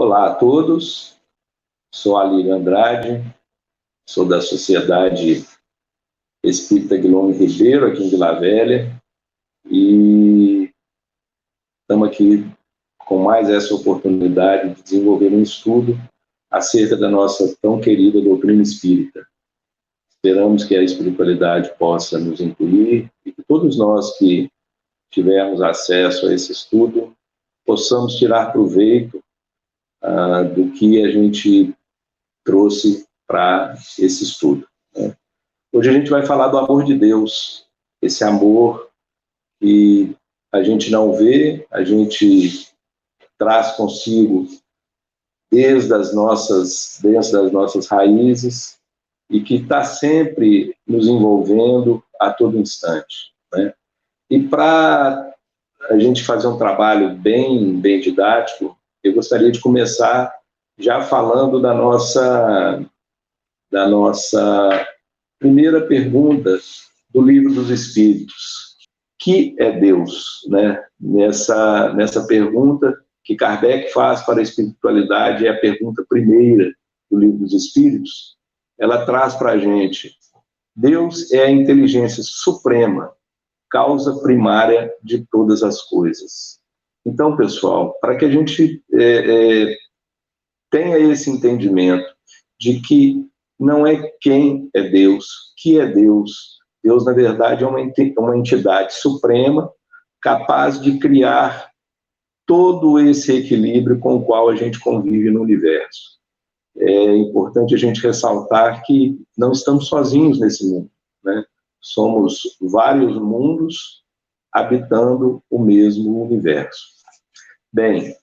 Olá a todos, sou Alírio Andrade, sou da Sociedade Espírita Guilherme Ribeiro, aqui em Vila Velha, e estamos aqui com mais essa oportunidade de desenvolver um estudo acerca da nossa tão querida doutrina espírita. Esperamos que a espiritualidade possa nos incluir e que todos nós que tivermos acesso a esse estudo possamos tirar proveito do que a gente trouxe para esse estudo, né? Hoje a gente vai falar do amor de Deus, esse amor que a gente não vê, a gente traz consigo desde as nossas raízes e que está sempre nos envolvendo a todo instante, né? E para a gente fazer um trabalho bem didático, eu gostaria de começar já falando da nossa primeira pergunta do Livro dos Espíritos. Que é Deus, né? Nessa pergunta que Kardec faz para a espiritualidade, é a pergunta primeira do Livro dos Espíritos. Ela traz para a gente: Deus é a inteligência suprema, causa primária de todas as coisas. Então, pessoal, para que a gente tenha esse entendimento de que não é quem é Deus, que é Deus. Deus, na verdade, é uma entidade suprema, capaz de criar todo esse equilíbrio com o qual a gente convive no universo. É importante a gente ressaltar que não estamos sozinhos nesse mundo, né? Somos vários mundos habitando o mesmo universo. Bem,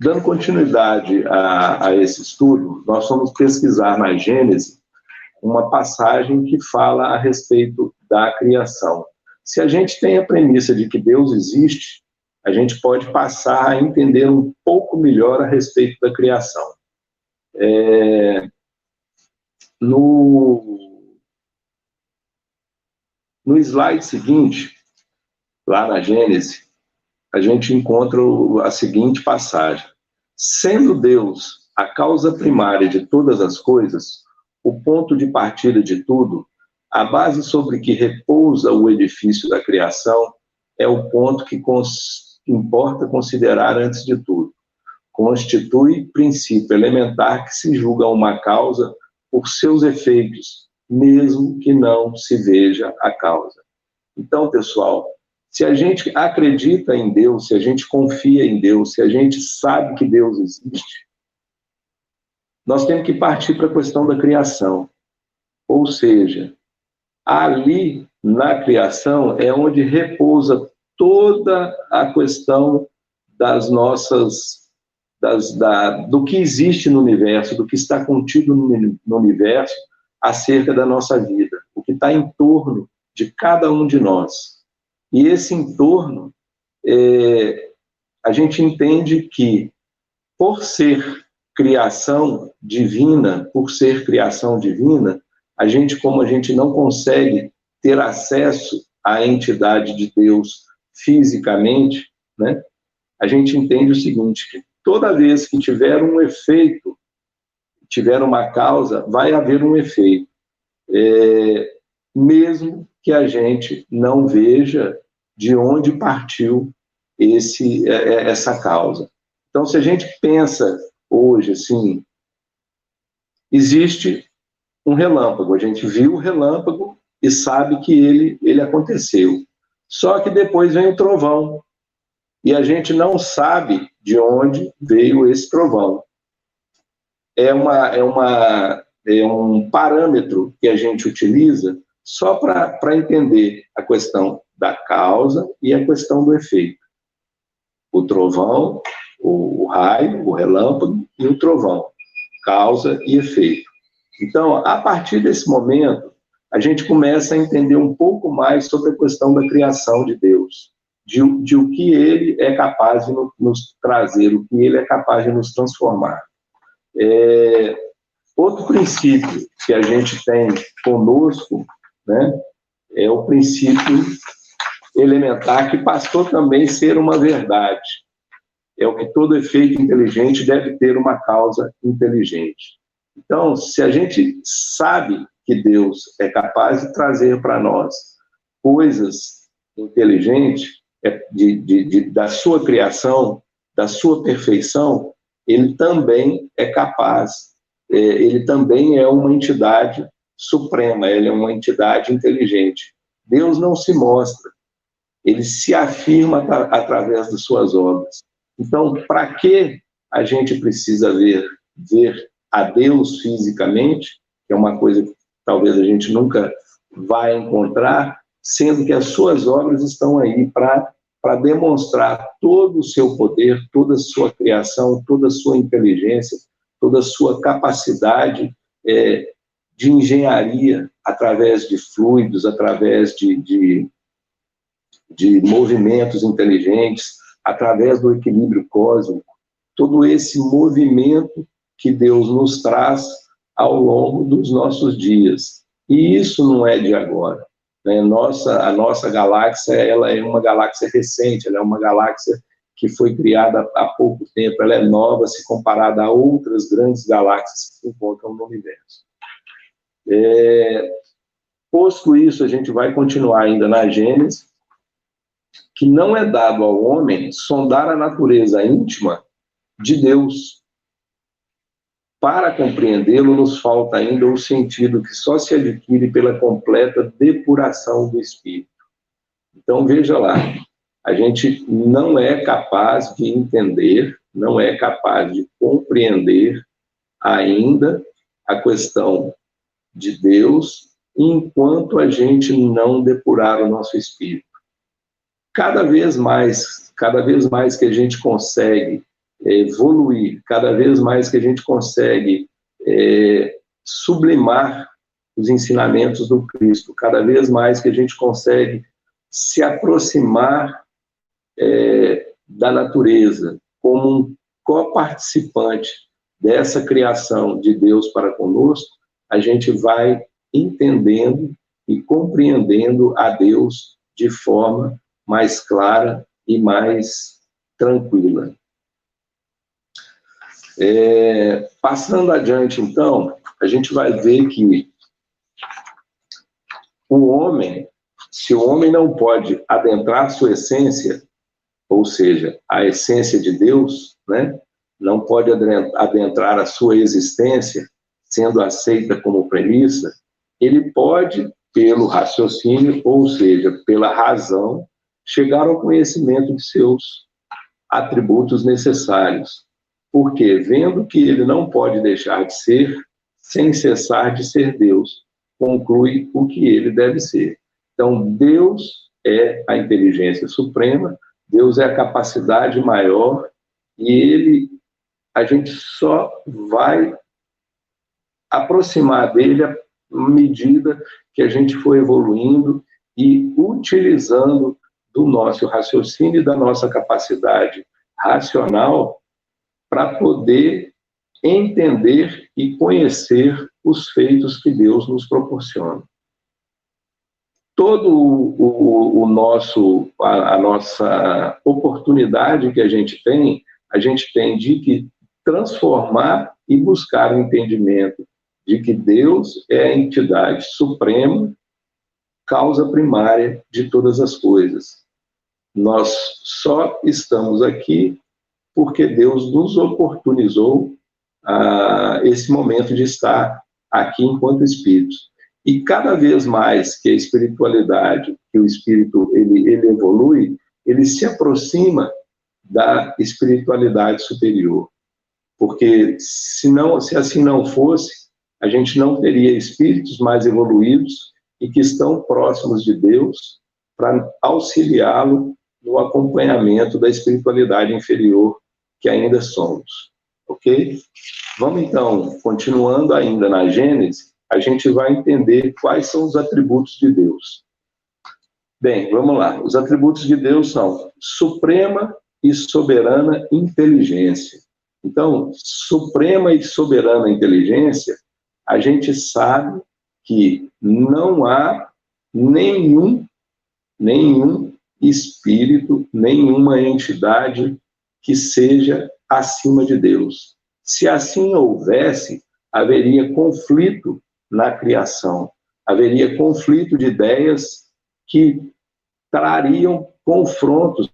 dando continuidade a esse estudo, nós vamos pesquisar na Gênesis uma passagem que fala a respeito da criação. Se a gente tem a premissa de que Deus existe, a gente pode passar a entender um pouco melhor a respeito da criação. No slide seguinte, lá na Gênesis, a gente encontra a seguinte passagem: sendo Deus a causa primária de todas as coisas, o ponto de partida de tudo, a base sobre que repousa o edifício da criação, é o ponto que importa considerar antes de tudo. Constitui princípio elementar que se julga uma causa por seus efeitos, mesmo que não se veja a causa. Então, pessoal, se a gente acredita em Deus, se a gente confia em Deus, se a gente sabe que Deus existe, nós temos que partir para a questão da criação. Ou seja, ali na criação é onde repousa toda a questão do que existe no universo, do que está contido no universo acerca da nossa vida, o que está em torno de cada um de nós. E esse entorno, a gente entende que, por ser criação divina, como a gente não consegue ter acesso à entidade de Deus fisicamente, né, a gente entende o seguinte, que toda vez que tiver um efeito, tiver uma causa, vai haver um efeito, mesmo que a gente não veja de onde partiu essa causa. Então, se a gente pensa hoje assim, existe um relâmpago, a gente viu o relâmpago e sabe que ele aconteceu. Só que depois vem o trovão, e a gente não sabe de onde veio esse trovão. É um parâmetro que a gente utiliza só para entender a questão da causa e a questão do efeito. O trovão, o raio, o relâmpago e o trovão, causa e efeito. Então, a partir desse momento, a gente começa a entender um pouco mais sobre a questão da criação de Deus, de o que ele é capaz de nos trazer, o que ele é capaz de nos transformar. Outro princípio que a gente tem conosco, né, é o princípio elementar, que passou também a ser uma verdade. é o que todo efeito inteligente deve ter uma causa inteligente. Então, se a gente sabe que Deus é capaz de trazer para nós coisas inteligentes da sua criação, da sua perfeição, ele também é capaz, ele também é uma entidade suprema, ele é uma entidade inteligente. Deus não se mostra, ele se afirma através das suas obras. Então, para que a gente precisa ver a Deus fisicamente, que é uma coisa que talvez a gente nunca vai encontrar, sendo que as suas obras estão aí para demonstrar todo o seu poder, toda a sua criação, toda a sua inteligência, toda a sua capacidade de engenharia através de fluidos, através de movimentos inteligentes, através do equilíbrio cósmico, todo esse movimento que Deus nos traz ao longo dos nossos dias. E isso não é de agora, né? A nossa galáxia, ela é uma galáxia recente, ela é uma galáxia que foi criada há pouco tempo, ela é nova se comparada a outras grandes galáxias que se encontram no universo. Posto isso, a gente vai continuar ainda na Gênesis, que não é dado ao homem sondar a natureza íntima de Deus. Para compreendê-lo, nos falta ainda o sentido que só se adquire pela completa depuração do espírito. Então, veja lá, a gente não é capaz de entender, não é capaz de compreender ainda a questão de Deus enquanto a gente não depurar o nosso espírito. Cada vez mais que a gente consegue evoluir, cada vez mais que a gente consegue sublimar os ensinamentos do Cristo, cada vez mais que a gente consegue se aproximar da natureza como um coparticipante dessa criação de Deus para conosco, a gente vai entendendo e compreendendo a Deus de forma mais clara e mais tranquila. Passando adiante, então, a gente vai ver que o homem, se o homem não pode adentrar sua essência, ou seja, a essência de Deus, né, não pode adentrar a sua existência, sendo aceita como premissa, ele pode, pelo raciocínio, ou seja, pela razão, chegar ao conhecimento de seus atributos necessários. Porque, vendo que ele não pode deixar de ser, sem cessar de ser Deus, conclui o que ele deve ser. Então, Deus é a inteligência suprema, Deus é a capacidade maior, e a gente só vai aproximar dele à medida que a gente for evoluindo e utilizando do nosso raciocínio e da nossa capacidade racional para poder entender e conhecer os feitos que Deus nos proporciona. A nossa oportunidade que a gente tem de transformar e buscar o entendimento de que Deus é a entidade suprema, causa primária de todas as coisas. Nós só estamos aqui porque Deus nos oportunizou esse momento de estar aqui enquanto espíritos. E cada vez mais que a espiritualidade, que o espírito ele evolui, ele se aproxima da espiritualidade superior. Porque se assim não fosse, a gente não teria espíritos mais evoluídos e que estão próximos de Deus para auxiliá-lo no acompanhamento da espiritualidade inferior que ainda somos. Ok? Vamos então, continuando ainda na Gênesis, a gente vai entender quais são os atributos de Deus. Bem, vamos lá. Os atributos de Deus são suprema e soberana inteligência. Então, suprema e soberana inteligência, a gente sabe que não há nenhum espírito, nenhuma entidade que seja acima de Deus. Se assim houvesse, haveria conflito na criação, haveria conflito de ideias que trariam confrontos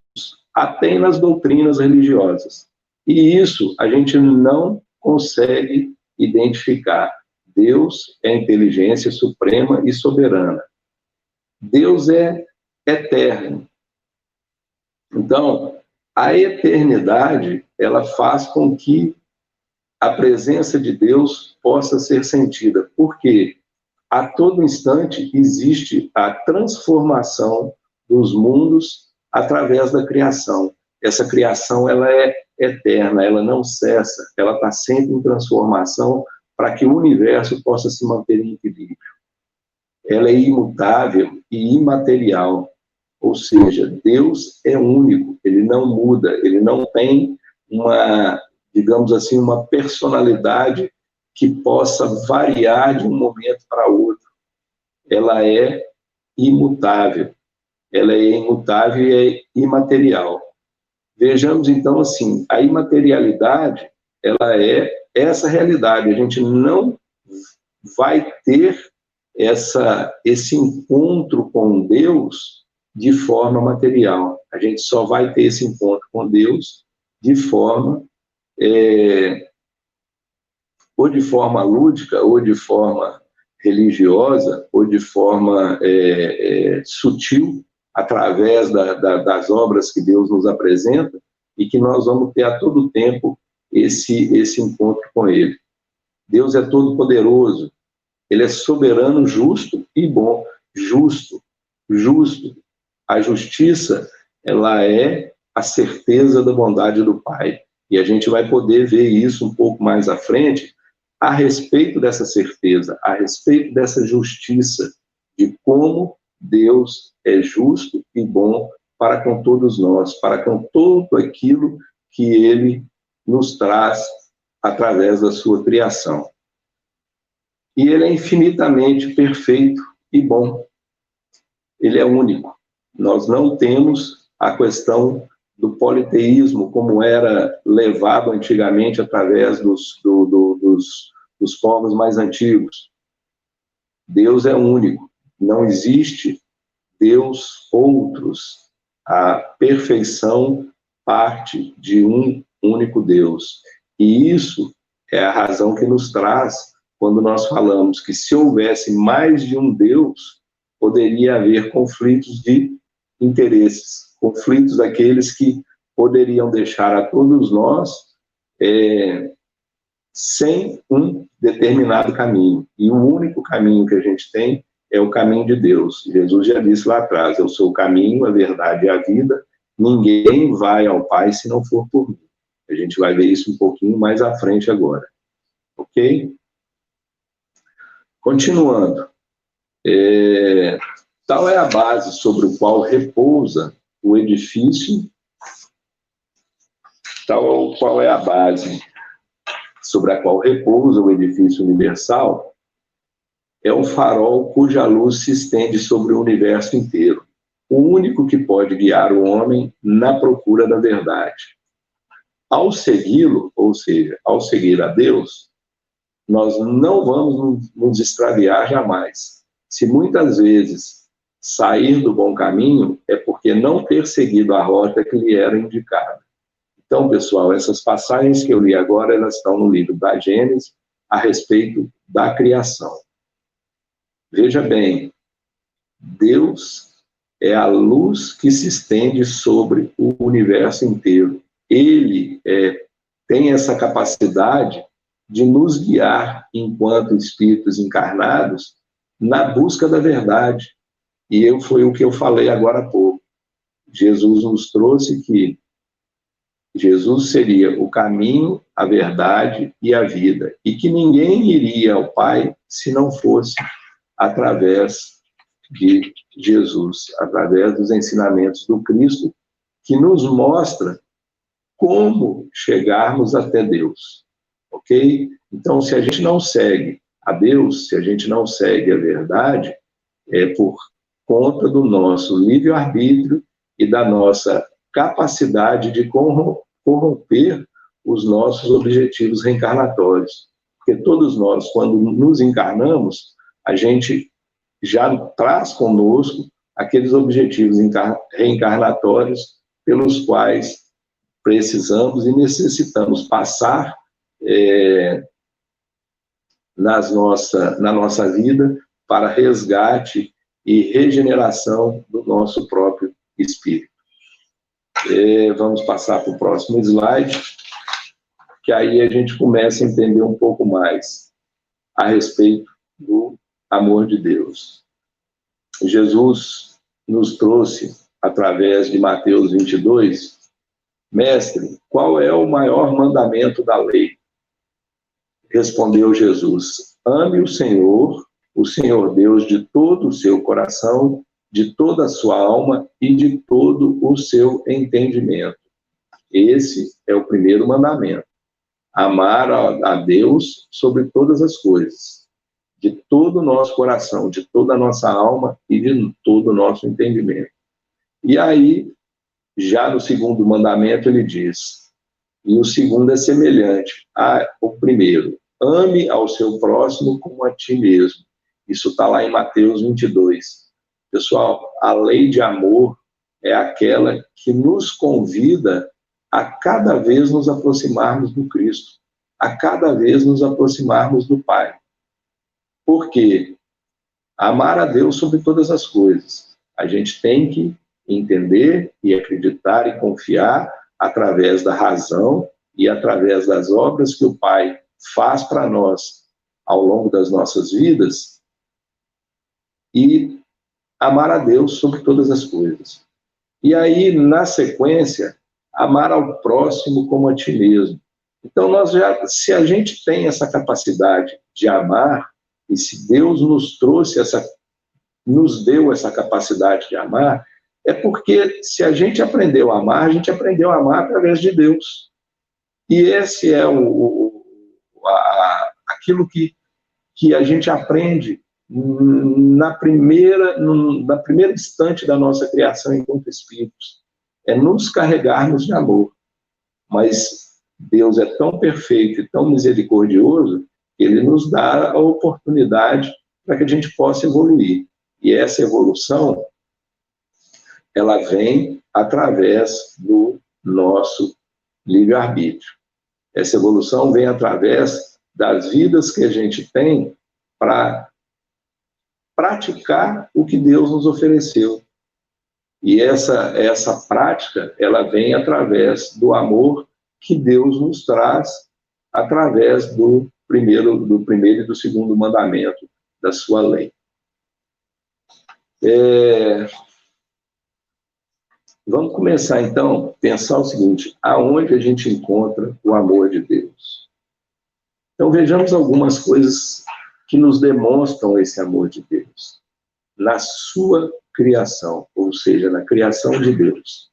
até nas doutrinas religiosas. E isso a gente não consegue identificar. Deus é inteligência suprema e soberana. Deus é eterno. Então, a eternidade, ela faz com que a presença de Deus possa ser sentida, porque a todo instante existe a transformação dos mundos através da criação. Essa criação, ela é eterna, ela não cessa, ela está sempre em transformação para que o universo possa se manter em equilíbrio. Ela é imutável e imaterial, ou seja, Deus é único, ele não muda, ele não tem uma, digamos assim, uma personalidade que possa variar de um momento para outro. Ela é imutável. Ela é imutável e é imaterial. Vejamos, então, assim, a imaterialidade, ela é essa realidade. A gente não vai ter esse encontro com Deus de forma material. A gente só vai ter esse encontro com Deus de forma ou de forma lúdica, ou de forma religiosa, ou de forma sutil, através das obras que Deus nos apresenta, e que nós vamos ter a todo tempo esse encontro com Ele. Deus é todo-poderoso, Ele é soberano, justo e bom. Justo. A justiça, ela é a certeza da bondade do Pai. E a gente vai poder ver isso um pouco mais à frente, a respeito dessa certeza, a respeito dessa justiça, de como Deus é justo e bom para com todos nós, para com tudo aquilo que Ele nos traz através da sua criação. E Ele é infinitamente perfeito e bom. Ele é único. Nós não temos a questão do politeísmo, como era levado antigamente através dos povos mais antigos. Deus é único, não existe Deus outros. A perfeição parte de um único Deus. E isso é a razão que nos traz quando nós falamos que se houvesse mais de um Deus, poderia haver conflitos de interesses, conflitos daqueles que poderiam deixar a todos nós sem um determinado caminho. E o único caminho que a gente tem é o caminho de Deus. Jesus já disse lá atrás, eu sou o caminho, a verdade e a vida, ninguém vai ao Pai se não for por mim. A gente vai ver isso um pouquinho mais à frente agora. Ok? Continuando. Tal é a base sobre o qual repousa o edifício, tal qual é a base sobre a qual repousa o edifício universal, é o farol cuja luz se estende sobre o universo inteiro, o único que pode guiar o homem na procura da verdade. Ao segui-lo, ou seja, ao seguir a Deus, nós não vamos nos extraviar jamais. Se muitas vezes sair do bom caminho, é porque não ter seguido a rota que lhe era indicada. Então, pessoal, essas passagens que eu li agora, elas estão no livro da Gênesis, a respeito da criação. Veja bem, Deus é a luz que se estende sobre o universo inteiro. Ele tem essa capacidade de nos guiar, enquanto espíritos encarnados, na busca da verdade. E foi o que eu falei agora há pouco. Jesus nos trouxe que Jesus seria o caminho, a verdade e a vida. E que ninguém iria ao Pai se não fosse através de Jesus, através dos ensinamentos do Cristo, que nos mostra como chegarmos até Deus. Ok? Então, se a gente não segue a Deus, se a gente não segue a verdade, é por conta do nosso livre-arbítrio e da nossa capacidade de corromper os nossos objetivos reencarnatórios. Porque todos nós, quando nos encarnamos, a gente já traz conosco aqueles objetivos reencarnatórios pelos quais precisamos e necessitamos passar na nossa vida para resgate e regeneração do nosso próprio espírito. Vamos passar para o próximo slide, que aí a gente começa a entender um pouco mais a respeito do amor de Deus. Jesus nos trouxe, através de Mateus 22, Mestre, qual é o maior mandamento da lei? Respondeu Jesus, ame o Senhor Deus de todo o seu coração, de toda a sua alma e de todo o seu entendimento. Esse é o primeiro mandamento. Amar a Deus sobre todas as coisas, de todo o nosso coração, de toda a nossa alma e de todo o nosso entendimento. E aí, já no segundo mandamento, ele diz, e o segundo é semelhante ao primeiro, ame ao seu próximo como a ti mesmo. Isso está lá em Mateus 22. Pessoal, a lei de amor é aquela que nos convida a cada vez nos aproximarmos do Cristo, a cada vez nos aproximarmos do Pai. Por quê? Amar a Deus sobre todas as coisas. A gente tem que entender e acreditar e confiar através da razão e através das obras que o Pai faz para nós ao longo das nossas vidas e amar a Deus sobre todas as coisas. E aí, na sequência, amar ao próximo como a ti mesmo. Então, se a gente tem essa capacidade de amar, e se Deus nos deu essa capacidade de amar, é porque se a gente aprendeu a amar, a gente aprendeu a amar através de Deus. E esse é aquilo que a gente aprende na primeira instante da nossa criação enquanto espíritos. É nos carregarmos de amor. Mas Deus é tão perfeito e tão misericordioso que Ele nos dá a oportunidade para que a gente possa evoluir. E essa evolução, ela vem através do nosso livre-arbítrio. Essa evolução vem através das vidas que a gente tem para praticar o que Deus nos ofereceu. E essa prática, ela vem através do amor que Deus nos traz através do primeiro e do segundo mandamento da sua lei. Vamos começar, então, a pensar o seguinte, aonde a gente encontra o amor de Deus? Então, vejamos algumas coisas que nos demonstram esse amor de Deus. Na sua criação, ou seja, na criação de Deus.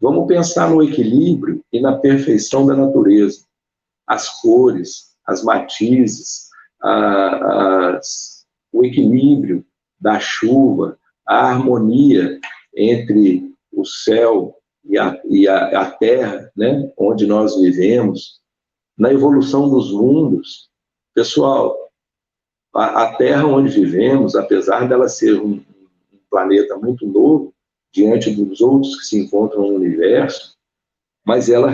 Vamos pensar no equilíbrio e na perfeição da natureza. As cores, as matizes, o equilíbrio da chuva, a harmonia entre o céu e a terra, né, onde nós vivemos, na evolução dos mundos. Pessoal, a terra onde vivemos, apesar dela ser um planeta muito novo, diante dos outros que se encontram no universo, mas ela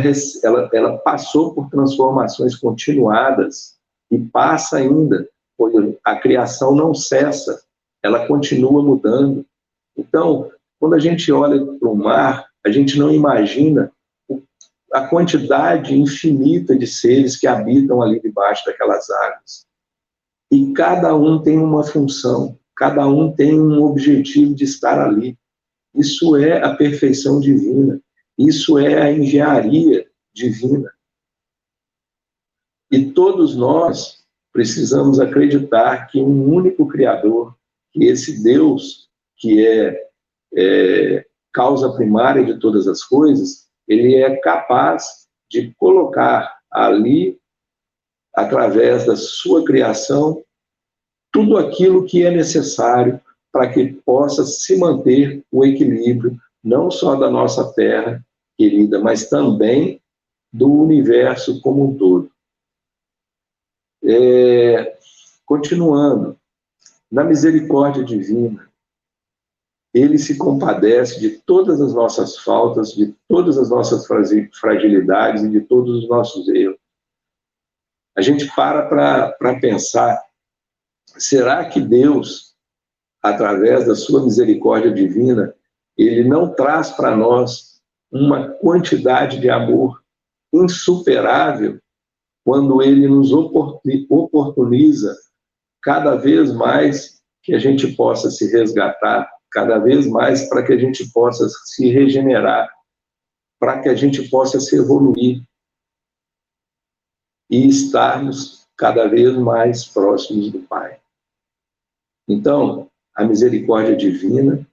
passou por transformações continuadas e passa ainda, pois a criação não cessa, ela continua mudando. Então, quando a gente olha para o mar, a gente não imagina a quantidade infinita de seres que habitam ali debaixo daquelas águas. E cada um tem uma função, cada um tem um objetivo de estar ali. Isso é a perfeição divina, isso é a engenharia divina. E todos nós precisamos acreditar que um único Criador, que esse Deus que é causa primária de todas as coisas, ele é capaz de colocar ali, através da sua criação, tudo aquilo que é necessário para que possa se manter o equilíbrio, não só da nossa terra querida, mas também do universo como um todo. Continuando, na misericórdia divina, ele se compadece de todas as nossas faltas, de todas as nossas fragilidades e de todos os nossos erros. A gente para pensar, será que Deus, através da sua misericórdia divina, ele não traz para nós uma quantidade de amor insuperável quando ele nos oportuniza cada vez mais que a gente possa se resgatar, cada vez mais para que a gente possa se regenerar, para que a gente possa se evoluir e estarmos cada vez mais próximos do Pai. Então, a misericórdia divina,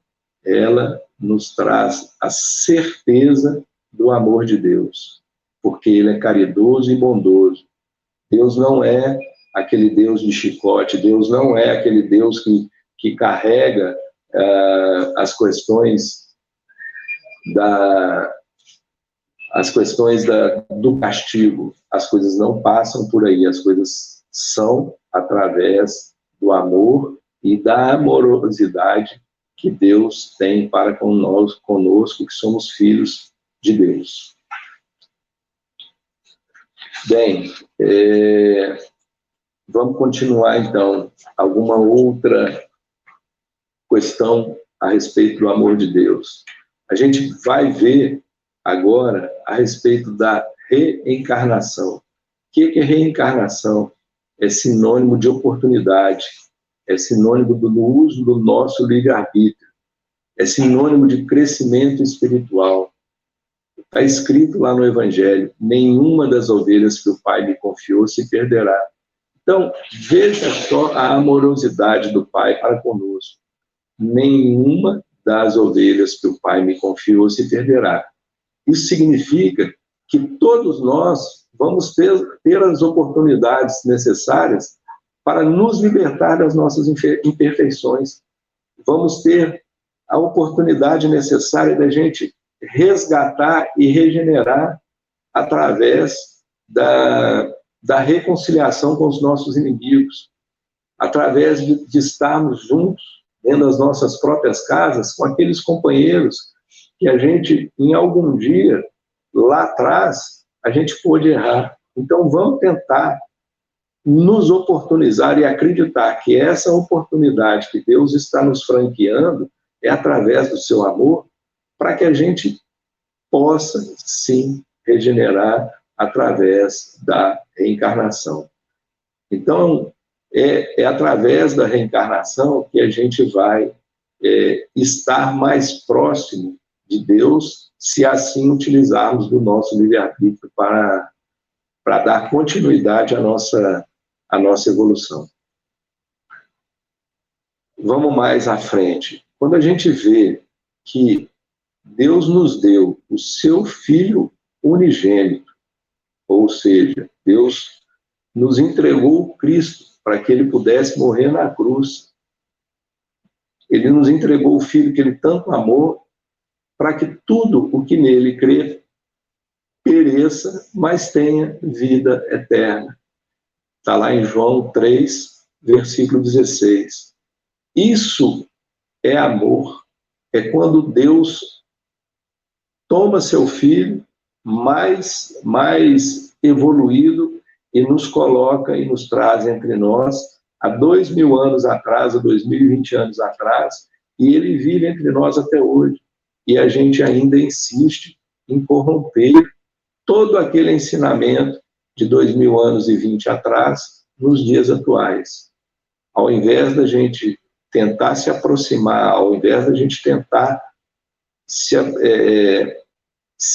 ela nos traz a certeza do amor de Deus, porque ele é caridoso e bondoso. Deus não é aquele Deus de chicote, Deus não é aquele Deus que carrega as questões do castigo. As coisas não passam por aí, as coisas são através do amor e da amorosidade que Deus tem para conosco, que somos filhos de Deus. Bem, vamos continuar então. Alguma outra questão a respeito do amor de Deus? A gente vai ver agora a respeito da reencarnação. O que é reencarnação? É sinônimo de oportunidade, é sinônimo do uso do nosso livre-arbítrio, é sinônimo de crescimento espiritual. Está escrito lá no Evangelho: nenhuma das ovelhas que o Pai me confiou se perderá. Então, veja só a amorosidade do Pai para conosco. Nenhuma das ovelhas que o Pai me confiou se perderá. Isso significa que todos nós vamos ter as oportunidades necessárias para nos libertar das nossas imperfeições. Vamos ter a oportunidade necessária da gente resgatar e regenerar através da reconciliação com os nossos inimigos, através de estarmos juntos dentro das nossas próprias casas com aqueles companheiros que a gente, em algum dia, lá atrás, a gente pôde errar. Então, vamos tentar nos oportunizar e acreditar que essa oportunidade que Deus está nos franqueando é através do seu amor, para que a gente possa, sim, regenerar através da reencarnação. Então, é através da reencarnação que a gente vai estar mais próximo de Deus, se assim utilizarmos do nosso livre-arbítrio para dar continuidade à nossa evolução. Vamos mais à frente. Quando a gente vê que Deus nos deu o seu Filho unigênito, ou seja, Deus nos entregou o Cristo para que ele pudesse morrer na cruz. Ele nos entregou o Filho que ele tanto amou, para que tudo o que nele crê pereça, mas tenha vida eterna. Está lá em João 3, versículo 16. Isso é amor. É quando Deus toma seu Filho mais evoluído e nos coloca e nos traz entre nós há 2000 anos atrás, há 2020 anos atrás, e ele vive entre nós até hoje. E a gente ainda insiste em corromper todo aquele ensinamento de 2000 anos e 20 atrás nos dias atuais. Ao invés da gente tentar se aproximar, ao invés da gente tentar se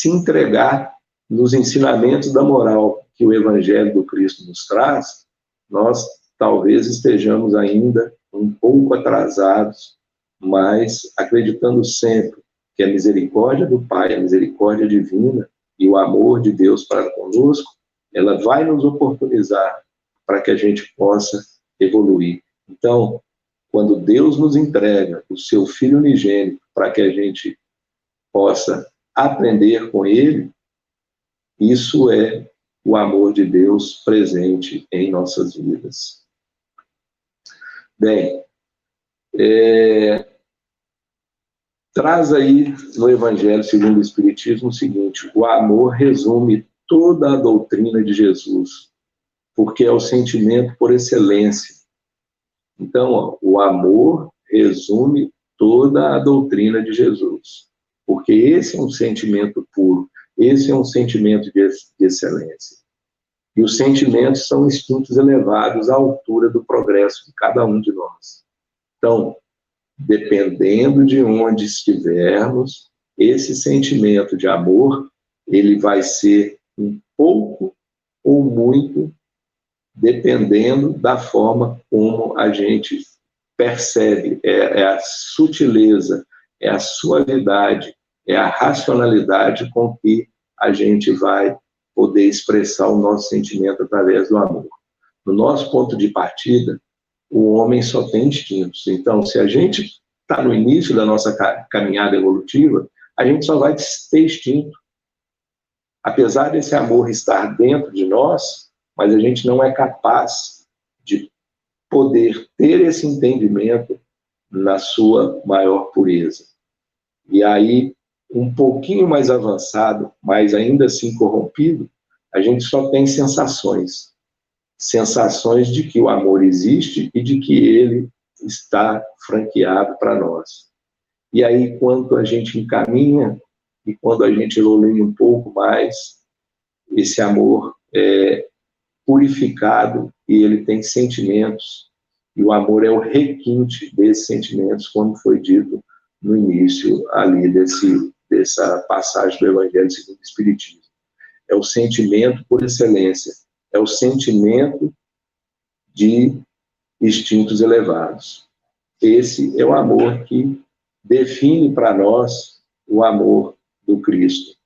entregar nos ensinamentos da moral que o Evangelho do Cristo nos traz, nós talvez estejamos ainda um pouco atrasados, mas acreditando sempre que a misericórdia do Pai, a misericórdia divina e o amor de Deus para conosco, ela vai nos oportunizar para que a gente possa evoluir. Então, quando Deus nos entrega o seu Filho unigênito para que a gente possa aprender com ele, Isso é o amor de Deus presente em nossas vidas. Bem, traz aí no Evangelho segundo o Espiritismo o seguinte: o amor resume toda a doutrina de Jesus, porque é o sentimento por excelência. Então, ó, o amor resume toda a doutrina de Jesus, porque esse é um sentimento puro, esse é um sentimento de excelência. E os sentimentos são instintos elevados à altura do progresso de cada um de nós. Então, dependendo de onde estivermos, esse sentimento de amor, ele vai ser um pouco ou muito, dependendo da forma como a gente percebe. É a sutileza, é a suavidade, é a racionalidade com que a gente vai poder expressar o nosso sentimento através do amor. No nosso ponto de partida, o homem só tem instintos. Então, se a gente está no início da nossa caminhada evolutiva, a gente só vai ter instinto. Apesar desse amor estar dentro de nós, mas a gente não é capaz de poder ter esse entendimento na sua maior pureza. E aí, um pouquinho mais avançado, mas ainda assim corrompido, a gente só tem sensações. Sensações de que o amor existe e de que ele está franqueado para nós. E aí, quando a gente encaminha e quando a gente evolui um pouco mais, esse amor é purificado e ele tem sentimentos. E o amor é o requinte desses sentimentos, como foi dito no início ali dessa passagem do Evangelho segundo o Espiritismo. É o sentimento por excelência, é o sentimento de instintos elevados. Esse é o amor que define para nós o amor do Cristo,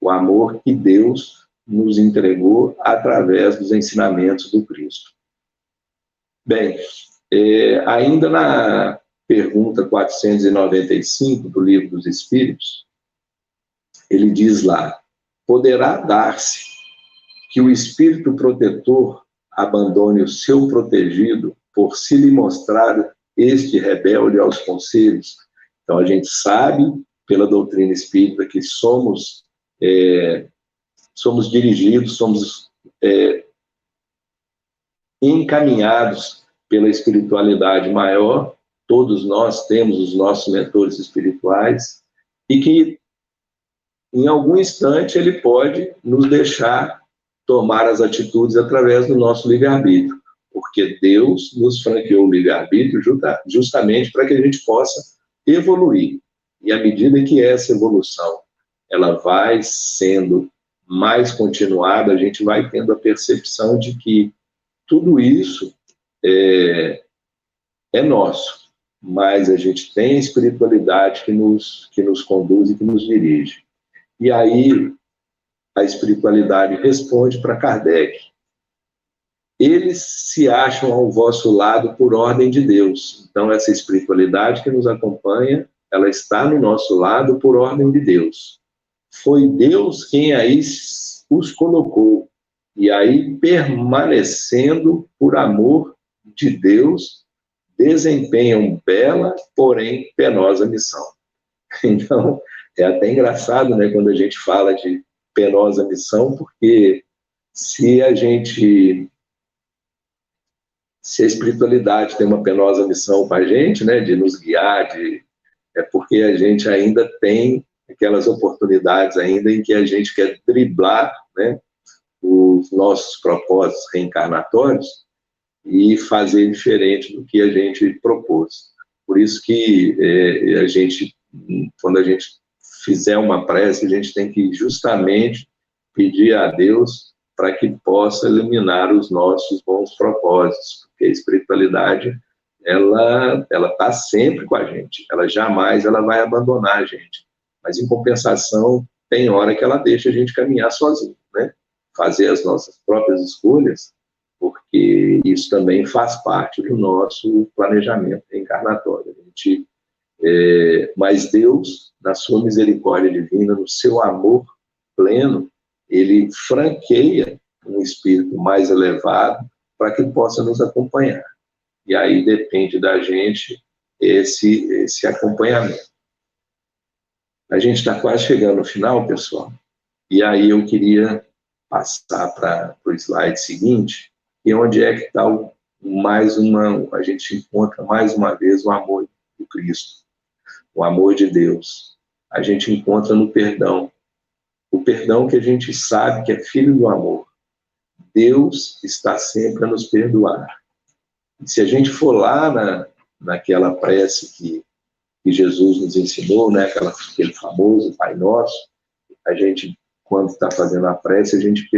o amor que Deus nos entregou através dos ensinamentos do Cristo. Bem, ainda na pergunta 495 do Livro dos Espíritos, ele diz lá: poderá dar-se que o espírito protetor abandone o seu protegido por se lhe mostrar este rebelde aos conselhos? Então, a gente sabe, pela doutrina espírita, que somos dirigidos, somos encaminhados pela espiritualidade maior. Todos nós temos os nossos mentores espirituais e que, em algum instante, ele pode nos deixar tomar as atitudes através do nosso livre-arbítrio, porque Deus nos franqueou o livre-arbítrio justamente para que a gente possa evoluir. E à medida que essa evolução ela vai sendo mais continuada, a gente vai tendo a percepção de que tudo isso é nosso, mas a gente tem a espiritualidade que nos conduz e que nos dirige. E aí a espiritualidade responde para Kardec: eles se acham ao vosso lado por ordem de Deus. Então, essa espiritualidade que nos acompanha, ela está no nosso lado por ordem de Deus. Foi Deus quem aí os colocou. E aí, permanecendo por amor de Deus, desempenham bela, porém penosa missão. Então, é até engraçado, né, quando a gente fala de penosa missão, porque se a espiritualidade tem uma penosa missão para a gente, né, de nos guiar, é porque a gente ainda tem aquelas oportunidades ainda em que a gente quer driblar, né, os nossos propósitos reencarnatórios e fazer diferente do que a gente propôs. Por isso que a gente, quando a gente fizer uma prece, a gente tem que justamente pedir a Deus para que possa iluminar os nossos bons propósitos, porque a espiritualidade ela está sempre com a gente, ela jamais vai abandonar a gente, mas em compensação tem hora que ela deixa a gente caminhar sozinho, né? Fazer as nossas próprias escolhas, porque isso também faz parte do nosso planejamento reencarnatório. Mas Deus, na sua misericórdia divina, no seu amor pleno, ele franqueia um espírito mais elevado para que possa nos acompanhar. E aí depende da gente esse acompanhamento. A gente está quase chegando no final, pessoal, e aí eu queria passar para o slide seguinte, e onde é que está a gente encontra mais uma vez o amor do Cristo, o amor de Deus. A gente encontra no perdão, o perdão que a gente sabe que é filho do amor. Deus está sempre a nos perdoar. E se a gente for lá naquela prece que Jesus nos ensinou, né, aquele famoso Pai Nosso, a gente, quando está fazendo a prece, a gente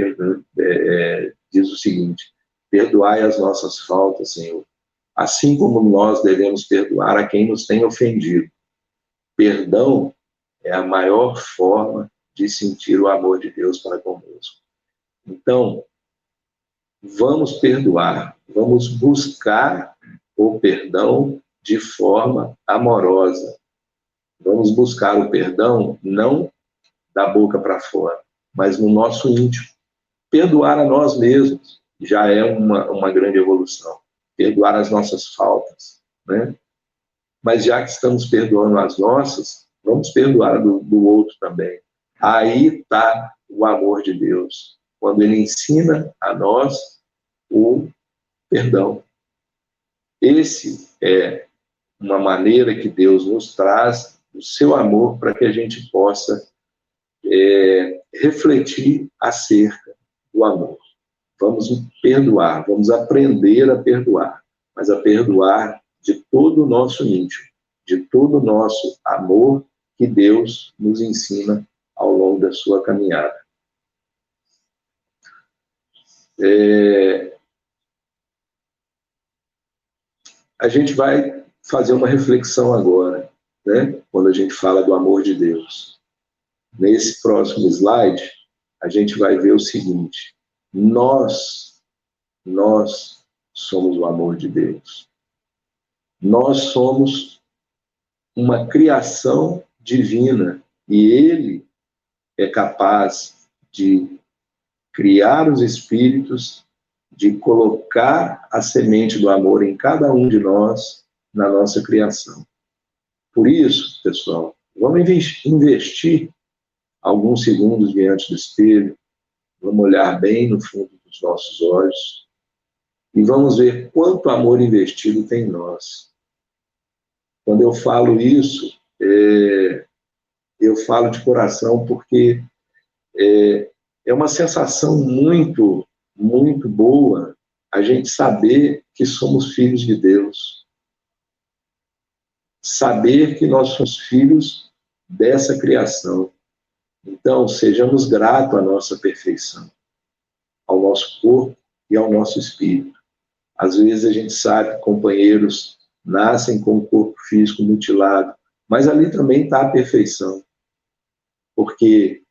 diz o seguinte: perdoai as nossas faltas, Senhor, assim como nós devemos perdoar a quem nos tem ofendido. Perdão é a maior forma de sentir o amor de Deus para conosco. Então, vamos perdoar, vamos buscar o perdão de forma amorosa. Vamos buscar o perdão não da boca para fora, mas no nosso íntimo. Perdoar a nós mesmos já é uma grande evolução. Perdoar as nossas faltas, né? Mas já que estamos perdoando as nossas, vamos perdoar do outro também. Aí está o amor de Deus, quando Ele ensina a nós o perdão. Esse é uma maneira que Deus nos traz o seu amor para que a gente possa refletir acerca do amor. Vamos perdoar, vamos aprender a perdoar, mas a perdoar de todo o nosso íntimo, de todo o nosso amor que Deus nos ensina ao longo da sua caminhada. A gente vai fazer uma reflexão agora, né? Quando a gente fala do amor de Deus. Nesse próximo slide, a gente vai ver o seguinte: nós somos o amor de Deus. Nós somos uma criação divina e Ele é capaz de criar os espíritos, de colocar a semente do amor em cada um de nós, na nossa criação. Por isso, pessoal, vamos investir alguns segundos diante do espelho, vamos olhar bem no fundo dos nossos olhos e vamos ver quanto amor investido tem em nós. Quando eu falo isso, eu falo de coração porque é uma sensação muito, muito boa a gente saber que somos filhos de Deus. Saber que nós somos filhos dessa criação. Então, sejamos gratos à nossa perfeição, ao nosso corpo e ao nosso espírito. Às vezes a gente sabe que companheiros nascem com o corpo físico mutilado, mas ali também está a perfeição. Porque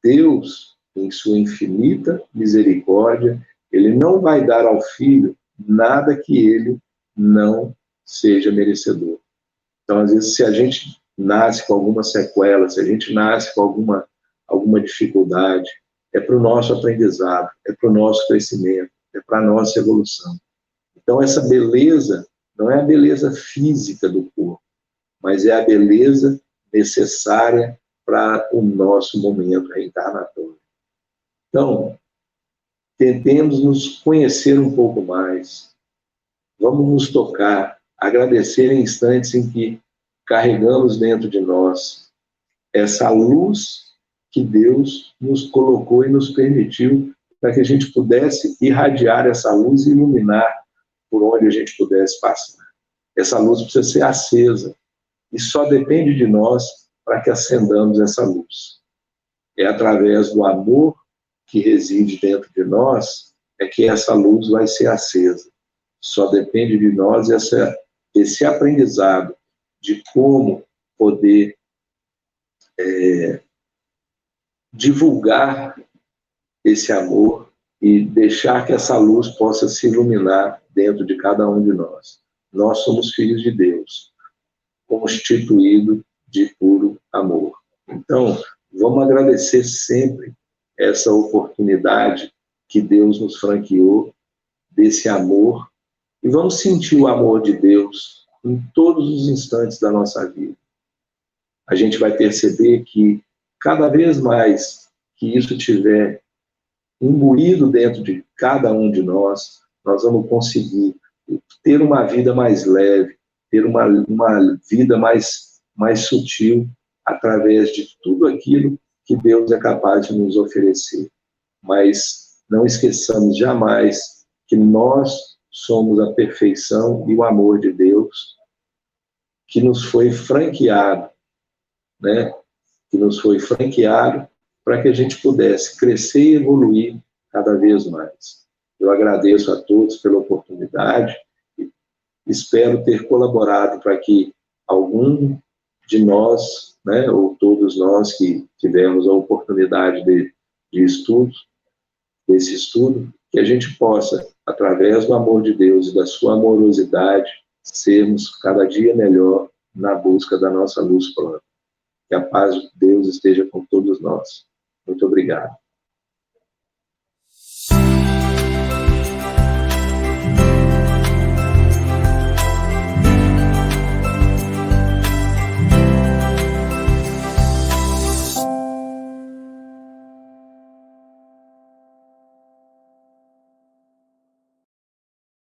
Deus, em sua infinita misericórdia, Ele não vai dar ao filho nada que ele não seja merecedor. Então, às vezes, se a gente nasce com alguma sequela, se a gente nasce com alguma dificuldade, é para o nosso aprendizado, é para o nosso crescimento, é para a nossa evolução. Então, essa beleza não é a beleza física do corpo, mas é a beleza necessária para o nosso momento reencarnatório. Então, tentemos nos conhecer um pouco mais, vamos nos tocar, agradecer em instantes em que carregamos dentro de nós essa luz que Deus nos colocou e nos permitiu para que a gente pudesse irradiar essa luz e iluminar por onde a gente pudesse passar. Essa luz precisa ser acesa e só depende de nós para que acendamos essa luz. É através do amor que reside dentro de nós é que essa luz vai ser acesa. Só depende de nós esse aprendizado de como poder divulgar esse amor e deixar que essa luz possa se iluminar dentro de cada um de nós. Nós somos filhos de Deus, constituído de puro amor. Então, vamos agradecer sempre essa oportunidade que Deus nos franqueou, desse amor, e vamos sentir o amor de Deus em todos os instantes da nossa vida. A gente vai perceber que cada vez mais que isso tiver imbuído dentro de cada um de nós, nós vamos conseguir ter uma vida mais leve, ter uma vida mais sutil, através de tudo aquilo que Deus é capaz de nos oferecer. Mas não esqueçamos jamais que nós somos a perfeição e o amor de Deus, que nos foi franqueado, né? Que nos foi franqueado para que a gente pudesse crescer e evoluir cada vez mais. Eu agradeço a todos pela oportunidade e espero ter colaborado para que algum de nós, né, ou todos nós que tivemos a oportunidade de estudo, desse estudo, que a gente possa, através do amor de Deus e da sua amorosidade, sermos cada dia melhor na busca da nossa luz plana. Que a paz de Deus esteja com todos nós. Muito obrigado.